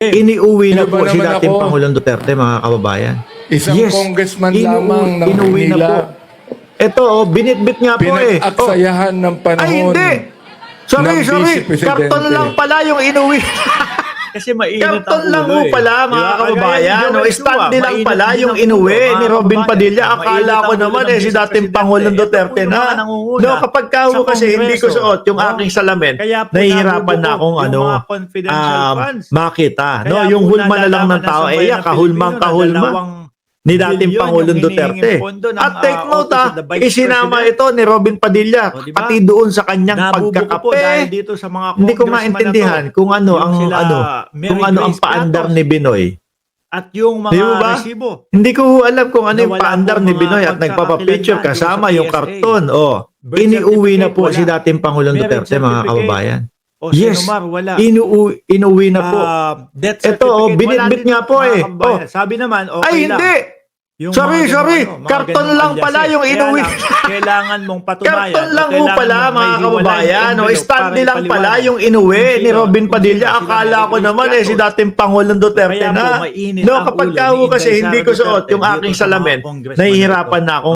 Iniuwi na Ano ba po si naman dating ako? Pangulong Duterte, mga kababayan. Isang congressman lamang ng inuwi na po. Manila. Ito, binitbit nga po eh. Pinag-aksayahan ng panahon. Ay, hindi. Sorry, ng sorry. vice-presidente. Karton lang pala yung inuwi. Kasi mainit ang Karton ulo lang po eh. pala, Di mga ba? kababayan. Kagaya No, ni stand lang mainit pala din yung ang ulo, inuwi mga ni Robin kababayan. Padilla. Mainit Akala ang ko ulo naman ng eh, si dating vice-presidente. Pangulong Ito Duterte po yung na. mga nangunguna No, kapag kao sa kasi hindi ko Kongreso. suot yung No? aking salamin, Kaya po nahihirapan na akong yung ano, mga confidential funds. makita. No, Kaya yung po hulma na lang ng nalalaman tao, sa eh, bayan ng kahulmang-kahulma Pilipino na ni dating bilyon Pangulong yung hinihinging Duterte. pondo ng, At take note Office of the Vice isinama President. ito ni Robin Padilla, O, diba? pati doon sa kanyang Nabubuko po dahil pagkakape. dito sa mga Hindi ko congressman maintindihan na to. kung ano Yung ang sila Mary kung ano ang Grace paandar Piatos ni Binoy. at yung mga Di ba? resibo. Hindi ko alam kung ano yung Nawala paandar po ni mga Binoy at nagpapapicture pagkakakilanlan kasama doon sa yung PSA. karton. Birth Iniuwi na po certificate, si wala. dating Pangulong Marriage Duterte, mga certificate, kababayan. O Yes. Sinumar, wala. Inuwi na po. Death Ito, certificate, binitbit wala din, nga po mga eh. kababayan. Sabi naman, okay Ay, lang. hindi! Yung Sorry, mga sorry. ganung, mga Karton ganung lang pala aliases. yung Kaya inuwi. lang, kailangan mong patunayan. Karton o lang po kailangan pala, mong mga may hiwalay kababayan. envelope Stand para lang pala ipaliwanag yung inuwi kung ni sino- Robin kung Padilla. sino sila Akala ko Mary naman Grace si dating Pangulong Duterte Kaya po, na. mainit No, ang kapag ulo kao ni kasi Inday hindi Sara ko suot Duterte yung dito aking sa mga salamin, congressman na nahihirapan ito. na akong